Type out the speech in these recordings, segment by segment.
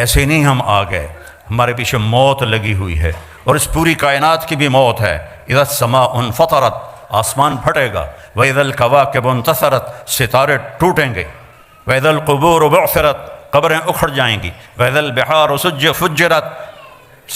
ایسے نہیں ہم آ گئے، ہمارے پیچھے موت لگی ہوئی ہے، اور اس پوری کائنات کی بھی موت ہے۔ اذا السماء انفطرت، آسمان پھٹے گا، واذا الکواکب انتثرت، ستارے ٹوٹیں گے، واذا القبور بعثرت، قبریں اکھڑ جائیں گی، واذا البحار فجرت،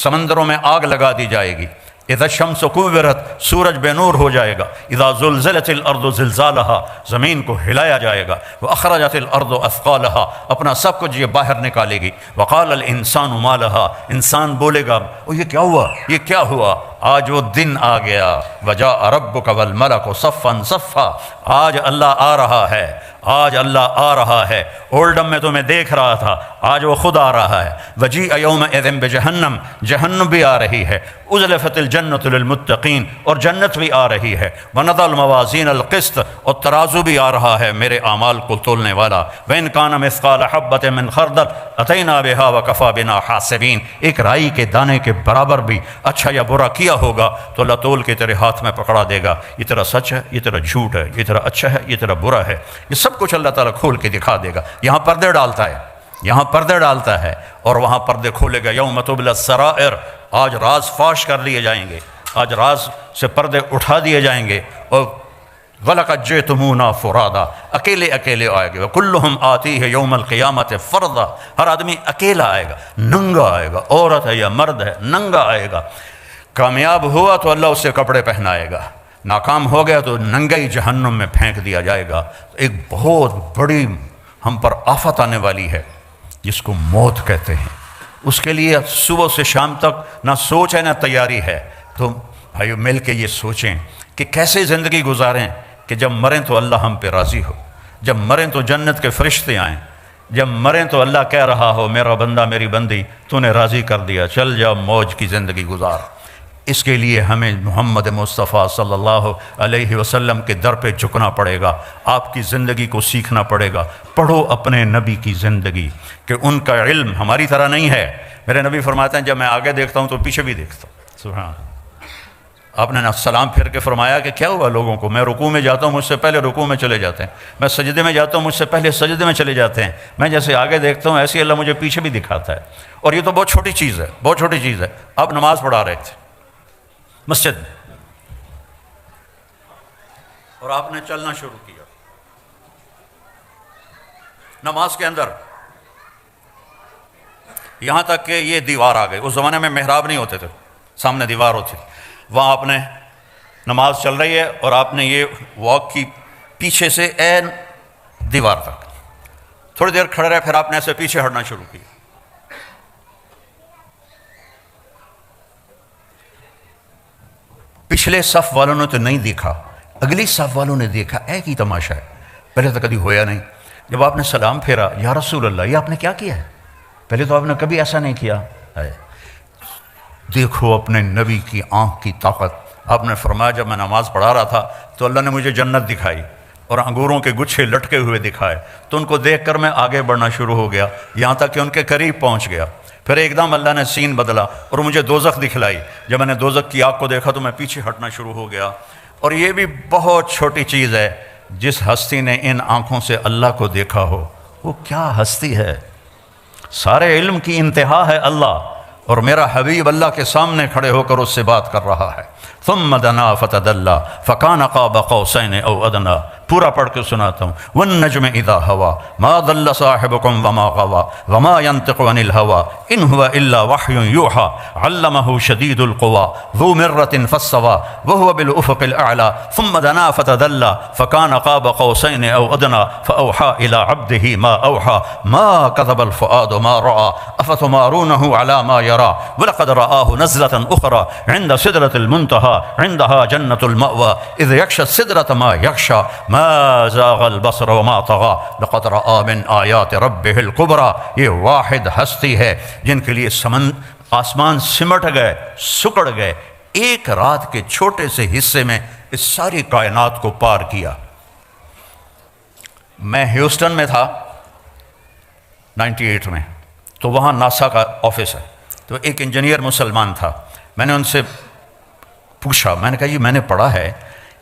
سمندروں میں آگ لگا دی جائے گی، اذا الشمس کورت، سورج بے نور ہو جائے گا، اذا زلزلت الارض زلزالہا، زمین کو ہلایا جائے گا، واخرجت الارض اثقالہا، اپنا سب کچھ یہ باہر نکالے گی، وقال الانسان ما لہا، انسان بولے گا یہ کیا ہوا، یہ کیا ہوا؟ آج وہ دن آ گیا، وجاء ربک والملک صفا صفا، آج اللہ آ رہا ہے، آج اللہ آ رہا ہے۔ اولڈم میں تو میں دیکھ رہا تھا، آج وہ خود آ رہا ہے۔ وجیء یومئذ بجہنم، جہنم بھی آ رہی ہے، ازلفت الجنۃ للمتقین، اور جنت بھی آ رہی ہے۔ ونضع الموازین القسط، اور ترازو بھی آ رہا ہے میرے اعمال کو تولنے والا۔ وإن كان مثقال حبۃ من خردل أتینا بها وكفى بنا حاسبین، ایک رائی کے دانے کے برابر بھی اچھا یا برا کیا ہوگا تو اللہ تول کے تیرے ہاتھ میں پکڑا دے گا، یہ تیرا سچ ہے، یہ تیرا جھوٹ ہے، یہ تیرا اچھا ہے، یہ تیرا برا ہے، یہ سب کچھ اللہ تعالیٰ کھول کے دکھا دے گا۔ یہاں پردے ڈالتا ہے، یہاں پردے ڈالتا ہے، اور وہاں پردے کھولے گا۔ یوم تبلی السرائر، آج راز فاش کر لیے جائیں گے، آج راز سے پردے اٹھا دیے جائیں گے۔ اور وَلَقَدْ جِئْتُمُونَا فُرَادًا، اکیلے اکیلے آئے گا۔ وَكُلُّهُمْ آتِيهِ يَوْمَ الْقِيَامَةِ فَرْدًا، ہر آدمی اکیلا آئے گا، ننگا آئے گا، عورت ہے یا مرد ہے، ننگا آئے گا۔ کامیاب ہوا تو اللہ اس سے کپڑے پہنائے گا، ناکام ہو گیا تو ننگئی جہنم میں پھینک دیا جائے گا۔ ایک بہت بڑی ہم پر آفت آنے والی ہے جس کو موت کہتے ہیں، اس کے لیے صبح سے شام تک نہ سوچ ہے نہ تیاری ہے۔ تو بھائیو مل کے یہ سوچیں کہ کیسے زندگی گزاریں کہ جب مریں تو اللہ ہم پہ راضی ہو، جب مریں تو جنت کے فرشتے آئیں، جب مریں تو اللہ کہہ رہا ہو میرا بندہ میری بندی تو نے راضی کر دیا، چل جا موج کی زندگی گزار۔ اس کے لیے ہمیں محمد مصطفیٰ صلی اللہ علیہ وسلم کے در پہ جھکنا پڑے گا، آپ کی زندگی کو سیکھنا پڑے گا۔ پڑھو اپنے نبی کی زندگی کہ ان کا علم ہماری طرح نہیں ہے۔ میرے نبی فرماتے ہیں جب میں آگے دیکھتا ہوں تو پیچھے بھی دیکھتا ہوں۔ سبحان اللہ۔ آپ نے سلام پھر کے فرمایا کہ کیا ہوا لوگوں کو، میں رکوع میں جاتا ہوں مجھ سے پہلے رکوع میں چلے جاتے ہیں، میں سجدے میں جاتا ہوں مجھ سے پہلے سجدے میں چلے جاتے ہیں، میں جیسے آگے دیکھتا ہوں ایسے اللہ مجھے پیچھے بھی دکھاتا ہے۔ اور یہ تو بہت چھوٹی چیز ہے، بہت چھوٹی چیز ہے۔ آپ نماز پڑھا رہے تھے مسجد میں اور آپ نے چلنا شروع کیا نماز کے اندر، یہاں تک کہ یہ دیوار آ گئی۔ اس زمانے میں محراب نہیں ہوتے تھے، سامنے دیوار ہوتی تھی، وہاں آپ نے نماز چل رہی ہے اور آپ نے یہ واک کی پیچھے سے عین دیوار تک، تھوڑی دیر کھڑے رہے، پھر آپ نے ایسے پیچھے ہٹنا شروع کیا۔ پچھلے صف والوں نے تو نہیں دیکھا، اگلی صف والوں نے دیکھا، ایک ہی تماشا ہے، پہلے تو کبھی ہویا نہیں۔ جب آپ نے سلام پھیرا، یا رسول اللہ یہ آپ نے کیا کیا ہے؟ پہلے تو آپ نے کبھی ایسا نہیں کیا ہے۔ دیکھو اپنے نبی کی آنکھ کی طاقت۔ آپ نے فرمایا جب میں نماز پڑھا رہا تھا تو اللہ نے مجھے جنت دکھائی اور انگوروں کے گچھے لٹکے ہوئے دکھائے، تو ان کو دیکھ کر میں آگے بڑھنا شروع ہو گیا، یہاں تک کہ ان کے قریب پہنچ گیا۔ پھر ایک دم اللہ نے سین بدلا اور مجھے دوزخ دکھلائی۔ جب میں نے دوزخ کی آگ کو دیکھا تو میں پیچھے ہٹنا شروع ہو گیا۔ اور یہ بھی بہت چھوٹی چیز ہے، جس ہستی نے ان آنکھوں سے اللہ کو دیکھا ہو وہ کیا ہستی ہے۔ سارے علم کی انتہا ہے اللہ، اور میرا حبیب اللہ کے سامنے کھڑے ہو کر اس سے بات کر رہا ہے۔ ثم دنا فتدلى فكان قاب قوسين او ادنى، پورا پڑھ کے سناتا ہوں۔ والنجم اذا هوى ما ضل صاحبكم وما غوى وما ينطق عن الهوى ان هو الا وحي يوحى علمه شديد القوى ذو مرة فاستوى وهو بالافق الاعلى ثم دنا فتدلى فكان قاب قوسين او ادنى فاوحى الى عبده ما اوحى ما كذب الفؤاد ما راى افتمارونه على ما يرى ولقد رآه نزلة اخرى عند سدرة المنتهى عندها جنة المأوى اذ يغشى السدرة ما يغشى ما زاغ البصر وما طغى لقد رأى من آیات ربه الكبرى۔ یہ واحد ہستی ہے جن کے لیے آسمان سمٹ گئے، سکڑ گئے، ایک رات کے چھوٹے سے حصے میں اس ساری کائنات کو پار کیا۔ میں ہیوسٹن میں تھا 98 میں، تو وہاں ناسا کا آفس ہے، تو ایک انجینئر مسلمان تھا۔ میں نے ان سے پوچھا، میں نے کہا جی میں نے پڑھا ہے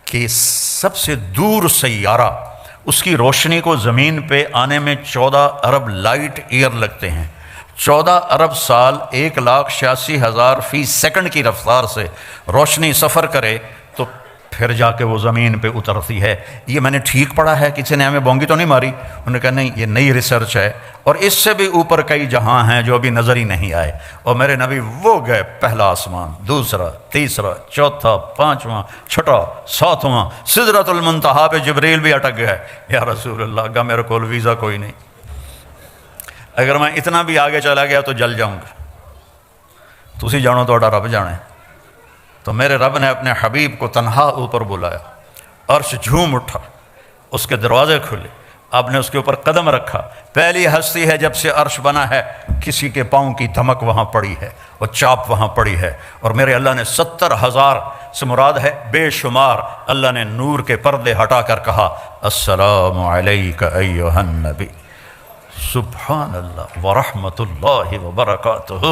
کہ سب سے دور سیارہ، اس کی روشنی کو زمین پہ آنے میں 14 ارب لائٹ ایئر لگتے ہیں، 14 ارب سال 1,86,000 فی سیکنڈ کی رفتار سے روشنی سفر کرے تو پھر جا کے وہ زمین پہ اترتی ہے۔ یہ میں نے ٹھیک پڑھا ہے، کسی نے ہمیں بونگی تو نہیں ماری؟ انہوں نے کہا نہیں، یہ نئی ریسرچ ہے، اور اس سے بھی اوپر کئی جہاں ہیں جو ابھی نظر ہی نہیں آئے۔ اور میرے نبی وہ گئے پہلا آسمان، دوسرا، تیسرا، چوتھا، پانچواں، چھٹا، ساتواں، سدرۃ المنتہا پہ جبریل بھی اٹک گیا ہے۔ یا رسول اللہ، اگا میرے کول ویزا کوئی نہیں، اگر میں اتنا بھی آگے چلا گیا تو جل جاؤں گا۔ تسی جانو توڑا رب جانے۔ تو میرے رب نے اپنے حبیب کو تنہا اوپر بلایا، عرش جھوم اٹھا، اس کے دروازے کھلے، آپ نے اس کے اوپر قدم رکھا۔ پہلی ہستی ہے جب سے عرش بنا ہے، کسی کے پاؤں کی دھمک وہاں پڑی ہے اور چاپ وہاں پڑی ہے، اور میرے اللہ نے 70,000 سے مراد ہے بے شمار، اللہ نے نور کے پردے ہٹا کر کہا السلام علیک ایھا النبی، سبحان اللہ ورحمۃ اللہ وبرکاتہ،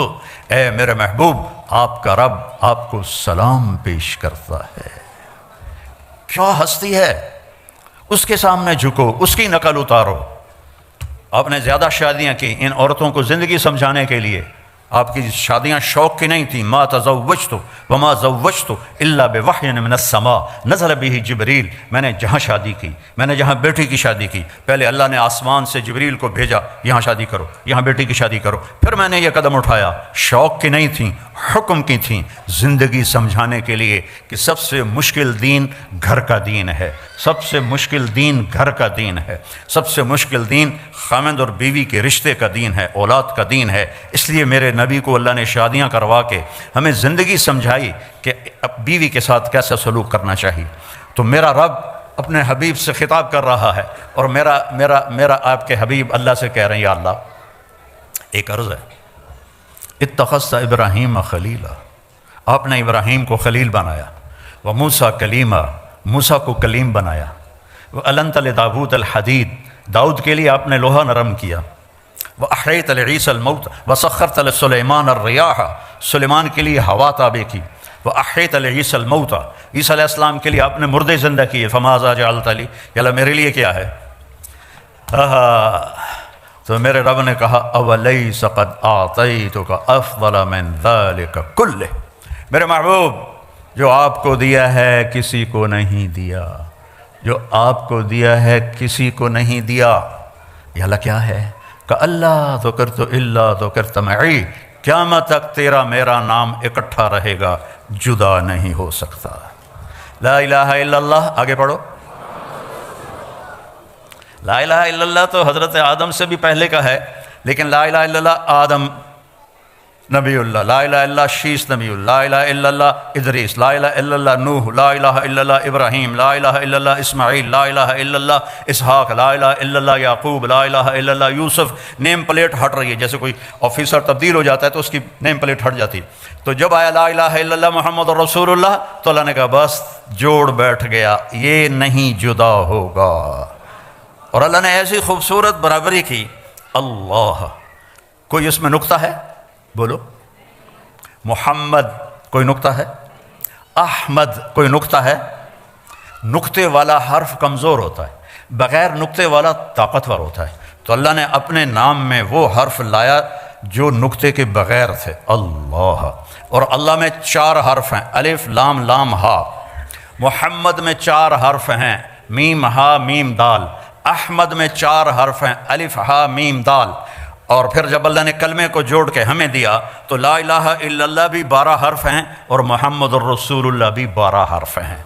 اے میرے محبوب، آپ کا رب آپ کو سلام پیش کرتا ہے۔ کیا ہستی ہے، اس کے سامنے جھکو، اس کی نقل اتارو۔ آپ نے زیادہ شادیاں کی ان عورتوں کو زندگی سمجھانے کے لیے، آپ کی شادیاں شوق کی نہیں تھیں۔ ما تزوجت وما زوجت الا بوحی من السماء نزل به جبریل، میں نے جہاں شادی کی، میں نے جہاں بیٹی کی شادی کی، پہلے اللہ نے آسمان سے جبریل کو بھیجا، یہاں شادی کرو، یہاں بیٹی کی شادی کرو، پھر میں نے یہ قدم اٹھایا۔ شوق کی نہیں تھیں، حکم کی تھیں، زندگی سمجھانے کے لیے کہ سب سے مشکل دین گھر کا دین ہے، سب سے مشکل دین گھر کا دین ہے، سب سے مشکل دین خامند اور بیوی کے رشتے کا دین ہے، اولاد کا دین ہے۔ اس لیے میرے نبی کو اللہ نے شادیاں کروا کے ہمیں زندگی سمجھائی کہ بیوی کے ساتھ کیسا سلوک کرنا چاہیے۔ تو میرا رب اپنے حبیب سے خطاب کر رہا ہے، اور میرا آپ کے حبیب اللہ سے کہہ رہے ہیں یا اللہ، ایک عرض ہے، اتخذت ابراہیم خلیلا، آپ نے ابراہیم کو خلیل بنایا، وموسیٰ کلیما، موسیٰ کو کلیم بنایا، وَأَلَنْتَ لِدَاوُودَ الْحَدِيدَ، داؤد کے لیے آپ نے لوہا نرم کیا، وَأَحْيَيْتَ لِعِيسَى الْمَوْتَ وَسَخَّرْتَ لِسُلَيْمَانَ الرِّيَاحَ، سلیمان کے لیے ہوا تابع کی، وَأَحْيَيْتَ لِعِيسَى الْمَوْتَ، عیسیٰ علیہ السلام کے لیے آپ نے مردے زندہ کیے، فَمَاذَا جَعَلْتَ لِي، یا اللہ میرے لیے کیا ہے؟ تو میرے رب نے کہا اولیس قد اعطیتک افضل من ذلک کلہ، میرے محبوب جو آپ کو دیا ہے کسی کو نہیں دیا، جو آپ کو دیا ہے کسی کو نہیں دیا۔ یا اللہ کیا ہے؟ کہ اللہ ذکرت الا ذکرت معی، قیامت تک تیرا میرا نام اکٹھا رہے گا، جدا نہیں ہو سکتا۔ لا الہ الا اللہ، آگے پڑھو۔ لا الہ الا اللہ تو حضرت آدم سے بھی پہلے کا ہے، لیکن لا الہ الا اللہ آدم نبی اللہ، لا الہ الا اللہ شیس نبی اللہ، لا الہ الا اللہ ادریس، لا الہ الا اللہ نوح، لا الہ الا اللہ ابراہیم، لا الہ الا اللہ اسماعیل، لا الہ الا اللہ اسحاق، لا الہ الا اللہ یعقوب، لا الہ الا اللہ یوسف۔ نیم پلیٹ ہٹ رہی ہے، جیسے کوئی آفیسر تبدیل ہو جاتا ہے تو اس کی نیم پلیٹ ہٹ جاتی، تو جب آیا لا الہ الا اللہ محمد رسول اللہ تو اللہ نے کہا بس جوڑ بیٹھ گیا، یہ نہیں جدا ہوگا۔ اور اللہ نے ایسی خوبصورت برابری کی، اللہ کوئی اس میں نقطہ ہے؟ بولو۔ محمد کوئی نقطہ ہے؟ احمد کوئی نقطہ ہے؟ نقطے والا حرف کمزور ہوتا ہے، بغیر نقطے والا طاقتور ہوتا ہے، تو اللہ نے اپنے نام میں وہ حرف لایا جو نقطے کے بغیر تھے، اللہ۔ اور اللہ میں 4 حرف ہیں، الف لام لام ہا۔ محمد میں 4 حرف ہیں، میم ہا میم دال۔ احمد میں 4 حرف ہیں، الف ہا میم دال۔ اور پھر جب اللہ نے کلمے کو جوڑ کے ہمیں دیا تو لا الہ الا اللہ بھی 12 حرف ہیں اور محمد الرسول اللہ بھی 12 حرف ہیں۔